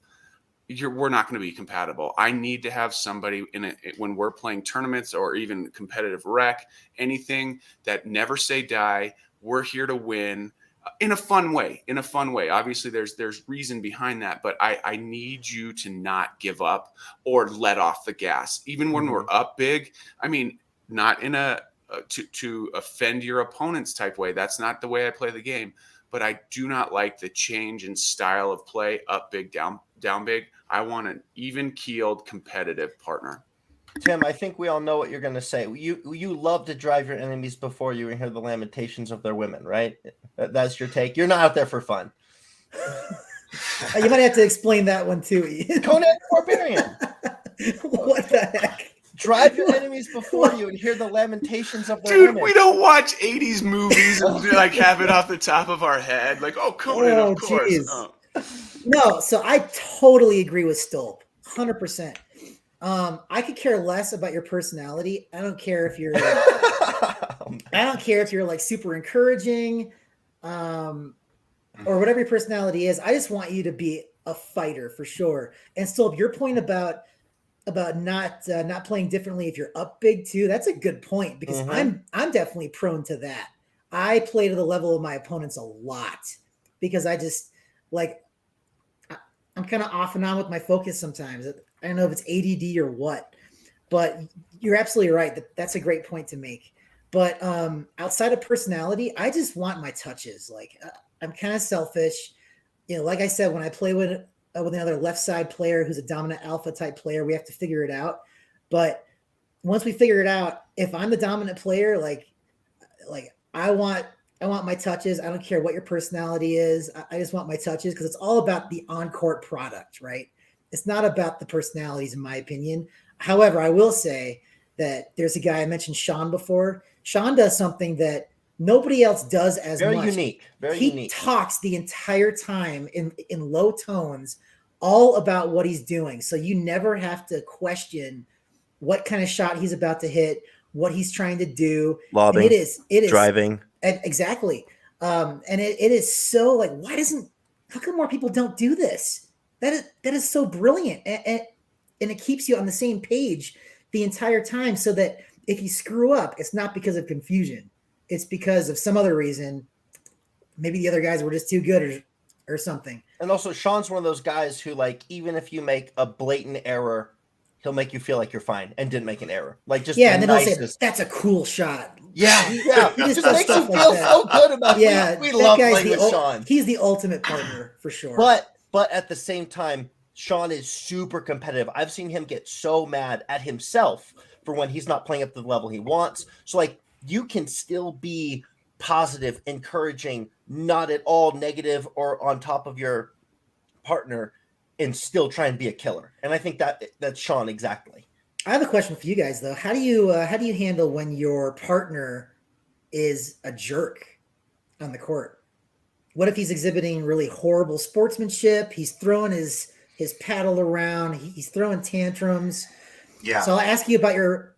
we're not going to be compatible. I need to have somebody when we're playing tournaments or even competitive rec, anything that never say die. We're here to win in a fun way. Obviously there's reason behind that, but I need you to not give up or let off the gas. Even when we're up big, I mean, not in a to offend your opponents type way. That's not the way I play the game. But I do not like the change in style of play, up big, down big. I want an even keeled competitive partner. Tim, I think we all know what you're going to say. You love to drive your enemies before you and hear the lamentations of their women, right? That's your take. You're not out there for fun. You might have to explain that one too. Conan the Barbarian. What the heck? Drive your enemies before you and hear the lamentations of their Dude, women. we don't watch 80s movies and like have it off the top of our head. Like, Conan, of course. Oh. No, so I totally agree with Stolp. 100%. I could care less about your personality. I don't care if you're like super encouraging, or whatever your personality is. I just want you to be a fighter for sure. And Stolp, your point about not playing differently if you're up big too, that's a good point, because I'm definitely prone to that. I play to the level of my opponents a lot because I just I'm kind of off and on with my focus sometimes. I don't know if it's ADD or what, but you're absolutely right. That's a great point to make. But outside of personality, I just want my touches. Like I'm kind of selfish. Like I said, when I play with another left side player who's a dominant alpha type player, we have to figure it out. But once we figure it out, if I'm the dominant player, like I want my touches. I don't care what your personality is. I just want my touches, because it's all about the on-court product, right? It's not about the personalities, in my opinion. However, I will say that there's a guy, I mentioned Sean before. Sean does something that nobody else does as much. Very unique. He talks the entire time in low tones all about what he's doing. So you never have to question what kind of shot he's about to hit, what he's trying to do. Lobbing, and it is driving. Exactly. And it is so like, how come more people don't do this? That is so brilliant. And it keeps you on the same page the entire time, so that if you screw up, it's not because of confusion. It's because of some other reason. Maybe the other guys were just too good or something. And also, Sean's one of those guys who, like, even if you make a blatant error, he'll make you feel like you're fine and didn't make an error. Like, just and then he'll say, "That's a cool shot." Yeah. He just makes you feel so good about it. Yeah, we love playing with Sean. He's the ultimate partner for sure. But at the same time, Sean is super competitive. I've seen him get so mad at himself for when he's not playing up to the level he wants. So, like, you can still be positive, encouraging, not at all negative or on top of your partner, and still try and be a killer. And I think that's Sean exactly. I have a question for you guys though. How do you handle when your partner is a jerk on the court? What if he's exhibiting really horrible sportsmanship? He's throwing his paddle around. He's throwing tantrums. Yeah. So I'll ask you about your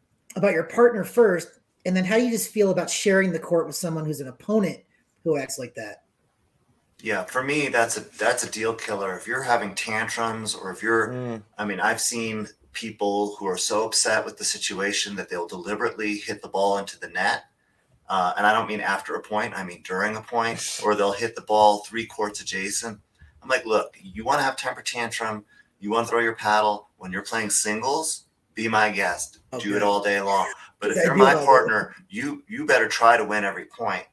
partner first, and then how do you just feel about sharing the court with someone who's an opponent who acts like that? Yeah, for me, that's a deal killer. If you're having tantrums, or if you're, I mean, I've seen people who are so upset with the situation that they'll deliberately hit the ball into the net. And I don't mean after a point, I mean during a point, or they'll hit the ball 3 courts adjacent. I'm like, look, you want to have temper tantrum, you want to throw your paddle when you're playing singles, be my guest, do it all day long. But if you're my partner, you better try to win every point.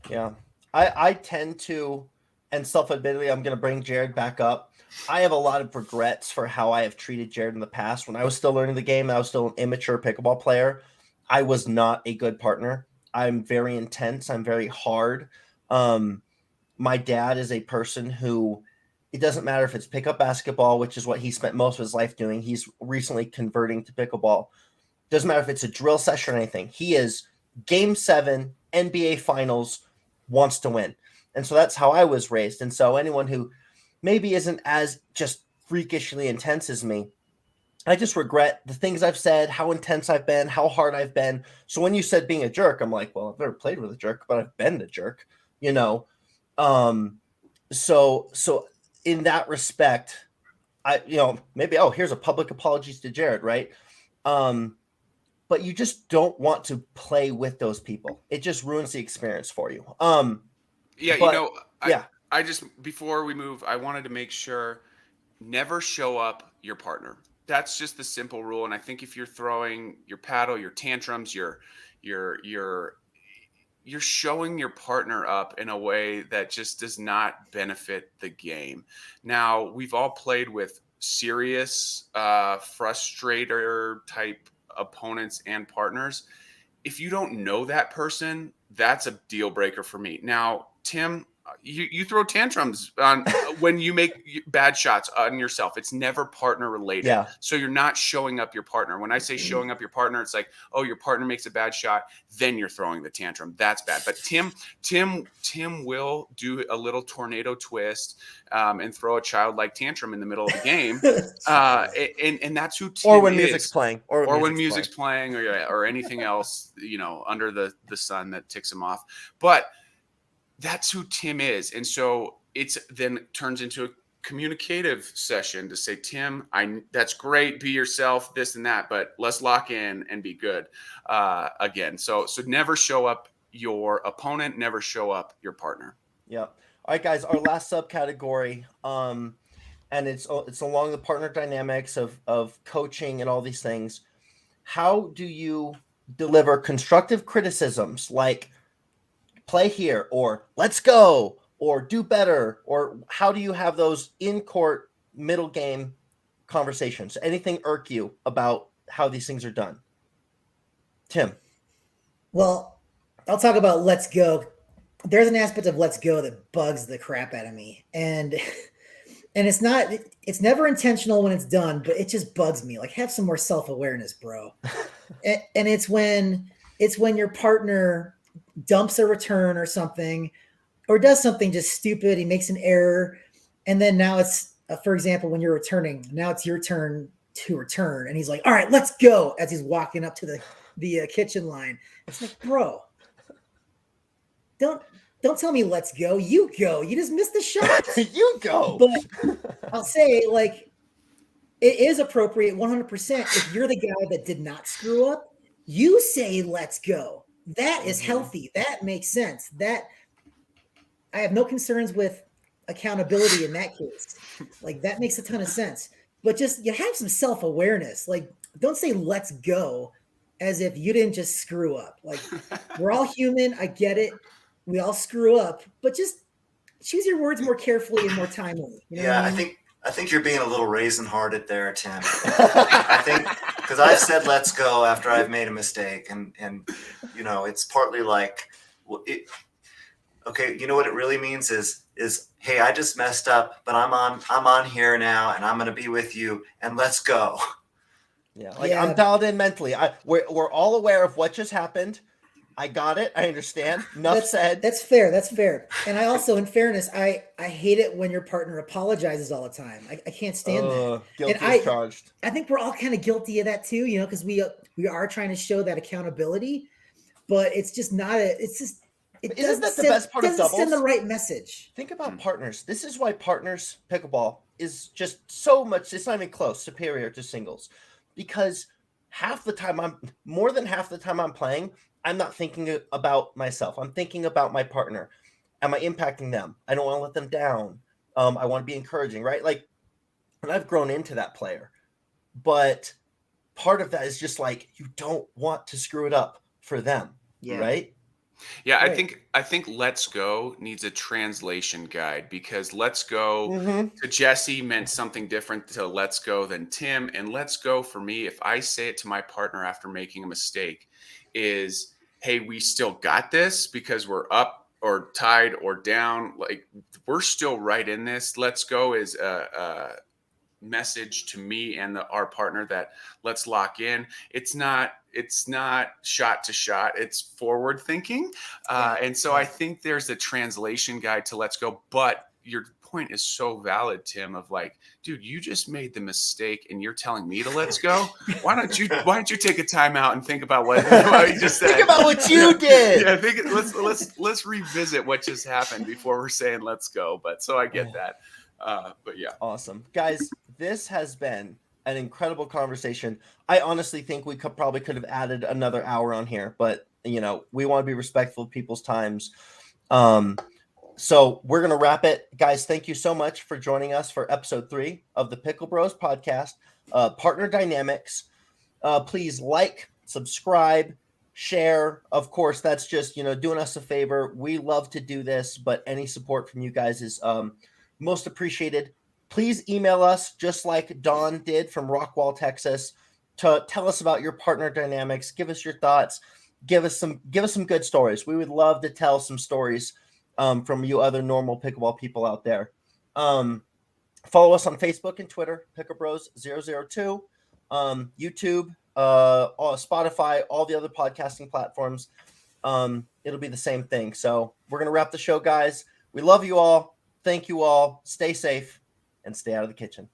Yeah. I tend to and self-admittedly, I'm going to bring Jared back up. I have a lot of regrets for how I have treated Jared in the past. When I was still learning the game, I was still an immature pickleball player. I was not a good partner. I'm very intense. I'm very hard. My dad is a person who, it doesn't matter if it's pickup basketball, which is what he spent most of his life doing. He's recently converting to pickleball. Doesn't matter if it's a drill session or anything. He is Game 7, NBA Finals, wants to win. And so that's how I was raised. And so anyone who maybe isn't as just freakishly intense as me, I just regret the things I've said, how intense I've been, how hard I've been. So when you said being a jerk, I'm like, well, I've never played with a jerk, but I've been the jerk, you know? So in that respect, maybe, here's a public apologies to Jared, right? But you just don't want to play with those people. It just ruins the experience for you. I just, before we move, I wanted to make sure, never show up your partner. That's just the simple rule. And I think if you're throwing your paddle, your tantrums, you're showing your partner up in a way that just does not benefit the game. Now, we've all played with serious frustrator type opponents and partners. If you don't know that person, that's a deal breaker for me. Now, Tim, you throw tantrums on when you make bad shots on yourself. It's never partner related. Yeah. So you're not showing up your partner. When I say showing up your partner, it's like, oh, your partner makes a bad shot, then you're throwing the tantrum. That's bad. But Tim will do a little tornado twist and throw a childlike tantrum in the middle of the game. And that's who Tim or when is. Music's playing, or when music's playing, or anything else, under the sun that ticks him off. But that's who Tim is. And so it's then turns into a communicative session to say, Tim, that's great. Be yourself, this and that, but let's lock in and be good again. So never show up your opponent, never show up your partner. Yeah. All right, guys, our last subcategory, and it's along the partner dynamics of coaching and all these things. How do you deliver constructive criticisms like play here, or let's go, or do better, or how do you have those in-court middle game conversations? Anything irk you about how these things are done? Tim? Well, I'll talk about let's go. There's an aspect of let's go that bugs the crap out of me. And it's never intentional when it's done, but it just bugs me. Like, have some more self-awareness, bro. and it's when your partner dumps a return or something, or does something just stupid. He makes an error. And then now it's, for example, when you're returning, now it's your turn to return. And he's like, all right, let's go. As he's walking up to the kitchen line. It's like, bro, don't tell me let's go. You go. You just missed the shot. You go. But I'll say, like, it is appropriate 100% if you're the guy that did not screw up. You say let's go. That is healthy. That makes sense. That I have no concerns with accountability in that case. Like, that makes a ton of sense. But just, you have some self-awareness. Like, don't say let's go as if you didn't just screw up. Like, we're all human. I get it. We all screw up. But just choose your words more carefully and more timely. You know what I mean? I think you're being a little raisin-hearted there, Tim. I think because I've said let's go after I've made a mistake, and it's partly like, okay, you know what it really means is hey, I just messed up, but I'm on here now, and I'm gonna be with you, and let's go. Yeah, I'm dialed in mentally. We're all aware of what just happened. I got it. I understand. Enough said. That's fair. That's fair. And I also, in fairness, I hate it when your partner apologizes all the time. I can't stand that. Guilty as charged. I think we're all kind of guilty of that too, because we are trying to show that accountability, but it's just not isn't that the best part of doubles? Send the right message. Think about partners. This is why partners pickleball is just so much. It's not even close, superior to singles, because more than half the time I'm playing, I'm not thinking about myself. I'm thinking about my partner. Am I impacting them? I don't want to let them down. I want to be encouraging, right? Like, and I've grown into that player, but part of that is just like, you don't want to screw it up for them, right? Yeah, Right. I think Let's Go needs a translation guide, because Let's Go Mm-hmm. to Jesse meant something different to Let's Go than Tim. And Let's Go for me, if I say it to my partner after making a mistake, is, hey, we still got this because we're up or tied or down. Like, we're still right in this. Let's Go is a message to me and our partner that let's lock in. It's not shot to shot, it's forward thinking. Yeah. And so I think there's a translation guide to Let's Go. But your point is so valid, Tim, of like, dude, you just made the mistake and you're telling me to let's go. Why don't you take a time out and think about what you just said? Think about what you did. Yeah, let's revisit what just happened before we're saying let's go. But so I get that. But yeah. Awesome. Guys, this has been an incredible conversation. I honestly think we probably could have added another hour on here, but we want to be respectful of people's times. So we're going to wrap it. Guys, thank you so much for joining us for episode 3 of the PickleBros podcast, Partner Dynamics. Please like, subscribe, share. Of course, that's just, doing us a favor. We love to do this, but any support from you guys is most appreciated. Please email us, just like Don did from Rockwall, Texas, to tell us about your partner dynamics. Give us your thoughts. Give us some good stories. We would love to tell some stories from you other normal pickleball people out there. Follow us on Facebook and Twitter, PickleBros002, YouTube, Spotify, all the other podcasting platforms. It'll be the same thing. So we're going to wrap the show, guys. We love you all. Thank you all. Stay safe and stay out of the kitchen.